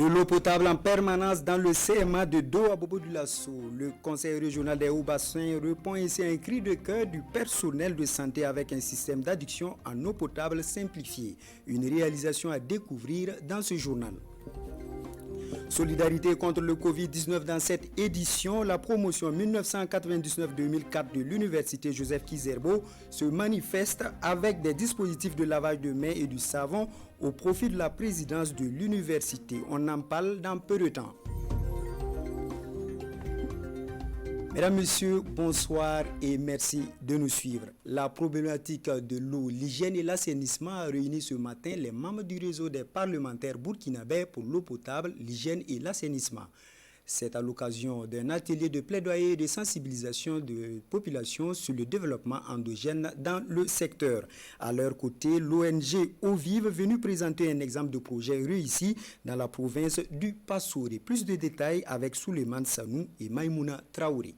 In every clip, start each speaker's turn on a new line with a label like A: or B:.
A: De l'eau potable en permanence dans le CMA de Do à Bobo-Dioulasso. Le conseil régional des Hauts-Bassins répond ainsi à un cri de cœur du personnel de santé avec un système d'adduction en eau potable simplifié. Une réalisation à découvrir dans ce journal. Solidarité contre le Covid-19 dans cette édition, la promotion 1999-2004 de l'Université Joseph Kizerbo se manifeste avec des dispositifs de lavage de mains et du savon au profit de la présidence de l'université. On en parle dans peu de temps. Mesdames, Messieurs, bonsoir et merci de nous suivre. La problématique de l'eau, l'hygiène et l'assainissement a réuni ce matin les membres du réseau des parlementaires burkinabés pour l'eau potable, l'hygiène et l'assainissement. C'est à l'occasion d'un atelier de plaidoyer et de sensibilisation de population sur le développement endogène dans le secteur. À leur côté, l'ONG Eau Vive venue présenter un exemple de projet réussi dans la province du Passouri. Plus de détails avec Souleymane Sanou et Maïmouna Traoré.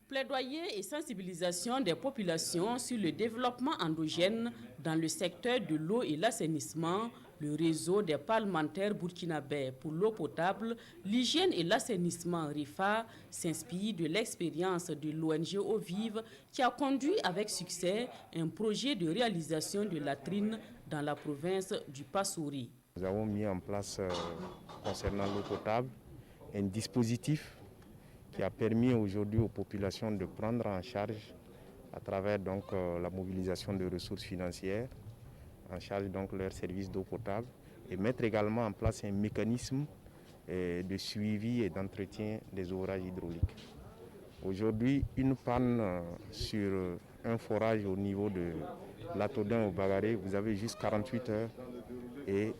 B: Plaidoyer et sensibilisation des populations sur le développement endogène dans le secteur de l'eau et l'assainissement, le réseau des parlementaires burkinabés pour l'eau potable, l'hygiène et l'assainissement RIFA s'inspire de l'expérience de l'ONG Eau Vive qui a conduit avec succès un projet de réalisation de latrines dans la province du Passouri.
C: Nous avons mis en place, concernant l'eau potable, un dispositif qui a permis aujourd'hui aux populations de prendre en charge à travers la mobilisation de ressources financières, en charge leurs services d'eau potable et mettre également en place un mécanisme de suivi et d'entretien des ouvrages hydrauliques. Aujourd'hui, une panne sur un forage au niveau de l'Atodin au Bagaré, vous avez juste 48 heures et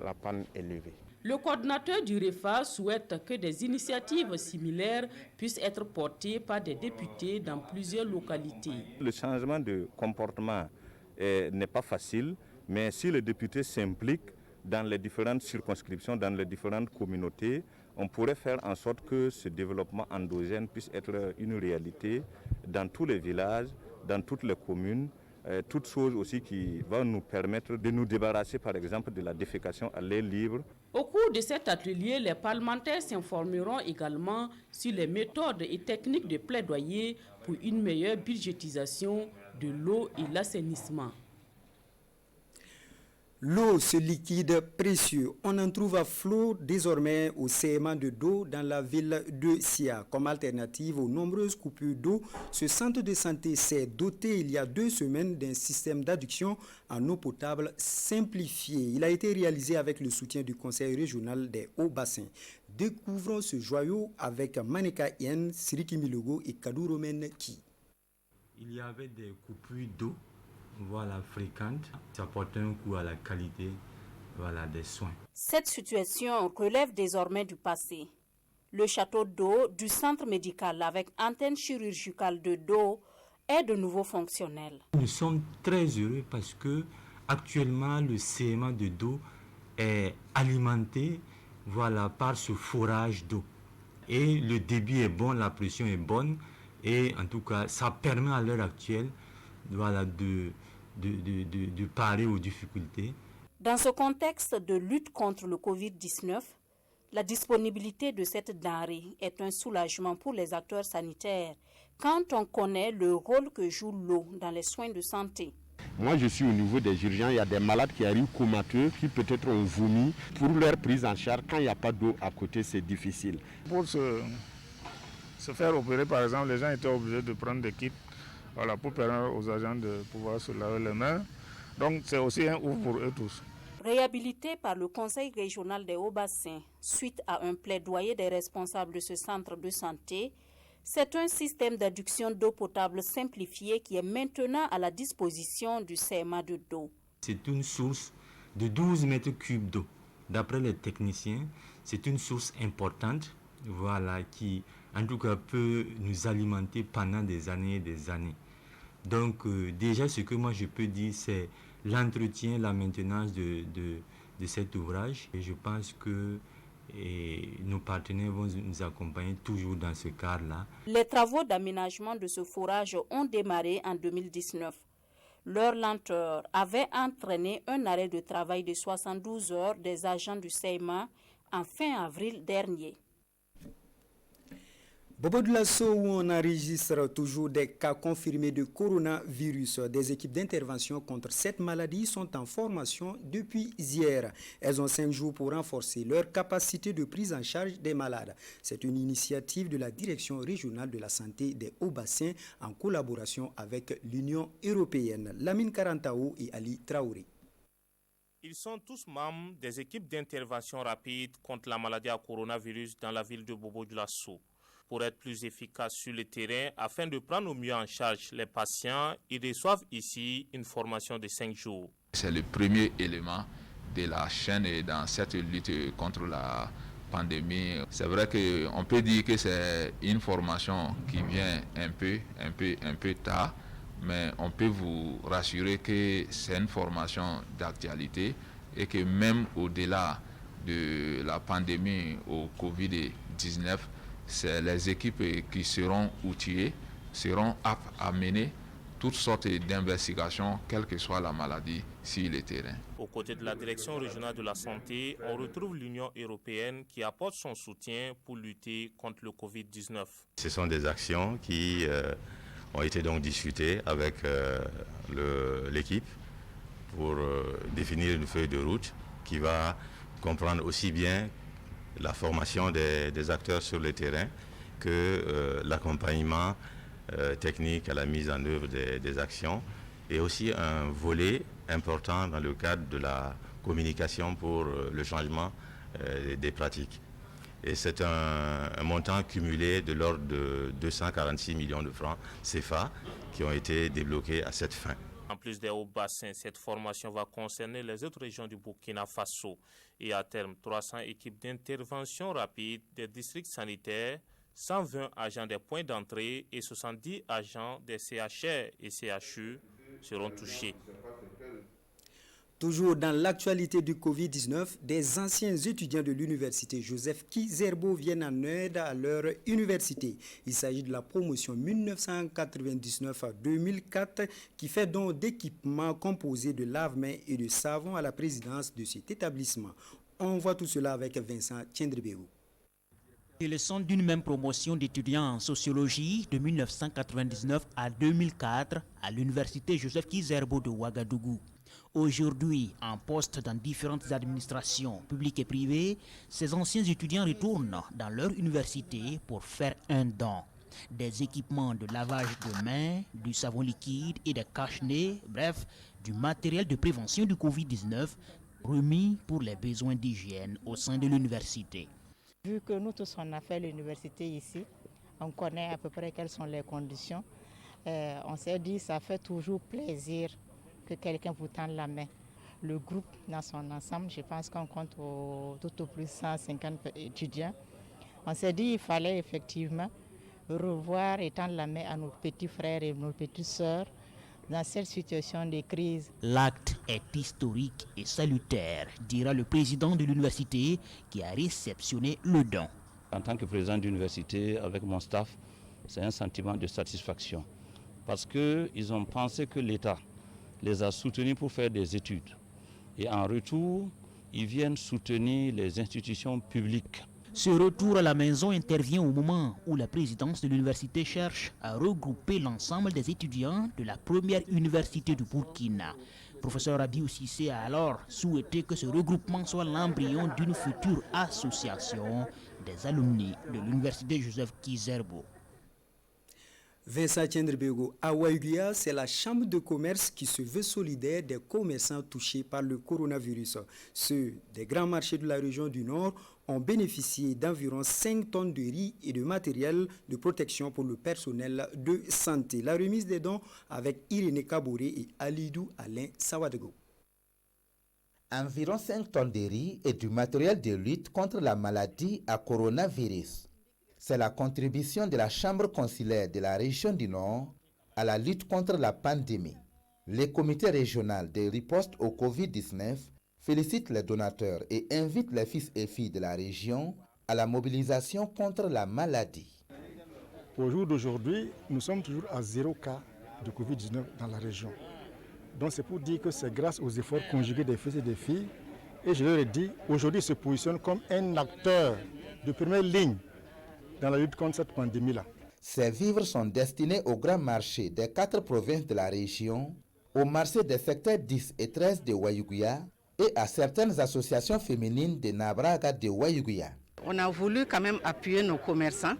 C: la panne est levée.
B: Le coordinateur du REFA souhaite que des initiatives similaires puissent être portées par des députés dans plusieurs localités.
D: Le changement de comportement n'est pas facile, mais si les députés s'impliquent dans les différentes circonscriptions, dans les différentes communautés, on pourrait faire en sorte que ce développement endogène puisse être une réalité dans tous les villages, dans toutes les communes. Toutes choses aussi qui vont nous permettre de nous débarrasser par exemple de la défécation à l'air libre.
B: Au cours de cet atelier, les parlementaires s'informeront également sur les méthodes et techniques de plaidoyer pour une meilleure budgétisation de l'eau et l'assainissement.
A: L'eau, ce liquide précieux, on en trouve à flot désormais au CMA de Do dans la ville de Sia. Comme alternative aux nombreuses coupures d'eau, ce centre de santé s'est doté il y a 2 semaines d'un système d'adduction en eau potable simplifié. Il a été réalisé avec le soutien du Conseil régional des Hauts-Bassins. Découvrons ce joyau avec Maneka Yen, Siriki Milogo et Kadou Romen Ki.
E: Il y avait des coupures d'eau fréquentes, ça porte un coup à la qualité des soins.
F: Cette situation relève désormais du passé. Le château d'eau du centre médical avec antenne chirurgicale de Do est de nouveau fonctionnel.
E: Nous sommes très heureux parce que actuellement le CMA de Do est alimenté par ce forage d'eau. Et le débit est bon, la pression est bonne et en tout cas ça permet à l'heure actuelle de parer aux difficultés.
F: Dans ce contexte de lutte contre le Covid-19, la disponibilité de cette denrée est un soulagement pour les acteurs sanitaires quand on connaît le rôle que joue l'eau dans les soins de santé.
G: Moi, je suis au niveau des urgences, il y a des malades qui arrivent comateux, qui peut-être ont vomi. Pour leur prise en charge, quand il n'y a pas d'eau à côté, c'est difficile.
H: Pour se faire opérer, par exemple, les gens étaient obligés de prendre des kits pour permettre aux agents de pouvoir se laver les mains. Donc c'est aussi un ouf pour eux tous.
F: Réhabilité par le Conseil régional des Hauts-Bassins suite à un plaidoyer des responsables de ce centre de santé, c'est un système d'adduction d'eau potable simplifié qui est maintenant à la disposition du CMA de Do.
E: C'est une source de 12 mètres cubes d'eau. D'après les techniciens, c'est une source importante qui en tout cas peut nous alimenter pendant des années et des années. Donc déjà ce que moi je peux dire c'est l'entretien, la maintenance de cet ouvrage. Et je pense que nos partenaires vont nous accompagner toujours dans ce cadre-là.
F: Les travaux d'aménagement de ce forage ont démarré en 2019. Leur lenteur avait entraîné un arrêt de travail de 72 heures des agents du CEMA en fin avril dernier.
A: Bobo Dioulasso, où on enregistre toujours des cas confirmés de coronavirus. Des équipes d'intervention contre cette maladie sont en formation depuis hier. Elles ont 5 jours pour renforcer leur capacité de prise en charge des malades. C'est une initiative de la Direction régionale de la santé des Hauts-Bassins en collaboration avec l'Union européenne. Lamine Karantao et Ali Traoré.
I: Ils sont tous membres des équipes d'intervention rapide contre la maladie à coronavirus dans la ville de Bobo Dioulasso. Pour être plus efficace sur le terrain, afin de prendre au mieux en charge les patients, ils reçoivent ici une formation de 5 jours.
J: C'est le premier élément de la chaîne dans cette lutte contre la pandémie. C'est vrai qu'on peut dire que c'est une formation qui vient un peu tard, mais on peut vous rassurer que c'est une formation d'actualité et que même au-delà de la pandémie au Covid-19, c'est les équipes qui seront outillées, seront aptes à mener toutes sortes d'investigations, quelle que soit la maladie, sur le terrain.
I: Aux côtés de la Direction régionale de la santé, on retrouve l'Union européenne qui apporte son soutien pour lutter contre le Covid-19.
K: Ce sont des actions qui ont été donc discutées avec l'équipe pour définir une feuille de route qui va comprendre aussi bien la formation des acteurs sur le terrain que l'accompagnement technique à la mise en œuvre des actions et aussi un volet important dans le cadre de la communication pour le changement des pratiques. Et c'est un montant cumulé de l'ordre de 246 millions de francs CFA qui ont été débloqués à cette fin.
I: En plus des Hauts-Bassins, cette formation va concerner les autres régions du Burkina Faso et à terme 300 équipes d'intervention rapide des districts sanitaires, 120 agents des points d'entrée et 70 agents des CHR et CHU seront touchés.
A: Toujours dans l'actualité du Covid-19, des anciens étudiants de l'université Joseph Kizerbo viennent en aide à leur université. Il s'agit de la promotion 1999 à 2004 qui fait don d'équipements composés de lave-mains et de savon à la présidence de cet établissement. On voit tout cela avec Vincent Tiendribérou.
L: Ils sont d'une même promotion d'étudiants en sociologie de 1999 à 2004 à l'université Joseph Kizerbo de Ouagadougou. Aujourd'hui, en poste dans différentes administrations publiques et privées, ces anciens étudiants retournent dans leur université pour faire un don. Des équipements de lavage de mains, du savon liquide et des cache-nez, bref, du matériel de prévention du Covid-19 remis pour les besoins d'hygiène au sein de l'université.
M: Vu que nous tous on a fait l'université ici, on connaît à peu près quelles sont les conditions, on s'est dit ça fait toujours plaisir que quelqu'un vous tende la main. Le groupe dans son ensemble, je pense qu'on compte tout au plus 150 étudiants. On s'est dit qu'il fallait effectivement revoir et tendre la main à nos petits frères et nos petites sœurs dans cette situation de crise.
L: L'acte est historique et salutaire, dira le président de l'université qui a réceptionné le don.
N: En tant que président d'université, avec mon staff, c'est un sentiment de satisfaction parce qu'ils ont pensé que l'État les a soutenus pour faire des études. Et en retour, ils viennent soutenir les institutions publiques.
L: Ce retour à la maison intervient au moment où la présidence de l'université cherche à regrouper l'ensemble des étudiants de la première université du Burkina. Professeur Rabiou Cissé a alors souhaité que ce regroupement soit l'embryon d'une future association des alumni de l'université Joseph Kizerbo.
A: Vincent Tiendribego, à Ouaïguia, c'est la chambre de commerce qui se veut solidaire des commerçants touchés par le coronavirus. Ceux des grands marchés de la région du Nord ont bénéficié d'environ 5 tonnes de riz et de matériel de protection pour le personnel de santé. La remise des dons avec Irénée Kaboré et Alidou Alain Sawadego.
O: Environ 5 tonnes de riz et du matériel de lutte contre la maladie à coronavirus. C'est la contribution de la Chambre consulaire de la région du Nord à la lutte contre la pandémie. Le comité régional de riposte au Covid-19 félicite les donateurs et invite les fils et filles de la région à la mobilisation contre la maladie.
P: Au jour d'aujourd'hui, nous sommes toujours à 0 cas de Covid-19 dans la région. Donc c'est pour dire que c'est grâce aux efforts conjugués des fils et des filles. Et je leur ai dit, aujourd'hui ils se positionnent comme un acteur de première ligne dans la lutte contre cette pandémie-là.
O: Ces vivres sont destinés au grand marché des 4 provinces de la région, au marché des secteurs 10 et 13 de Wayougouya et à certaines associations féminines de Nabraga de Wayougouya.
Q: On a voulu quand même appuyer nos commerçants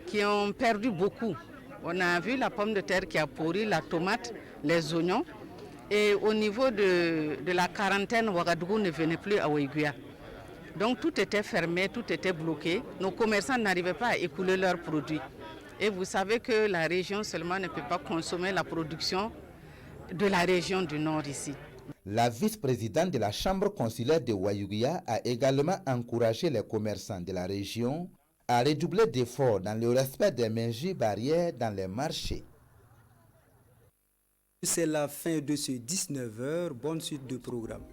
Q: qui ont perdu beaucoup. On a vu la pomme de terre qui a pourri, la tomate, les oignons. Et au niveau de la quarantaine, Ouagadougou ne venait plus à Wayougouya. Donc tout était fermé, tout était bloqué. Nos commerçants n'arrivaient pas à écouler leurs produits. Et vous savez que la région seulement ne peut pas consommer la production de la région du Nord ici.
O: La vice-présidente de la Chambre consulaire de Wayougouya a également encouragé les commerçants de la région à redoubler d'efforts dans le respect des mesures barrières dans les marchés.
A: C'est la fin de ce 19h. Bonne suite de programme.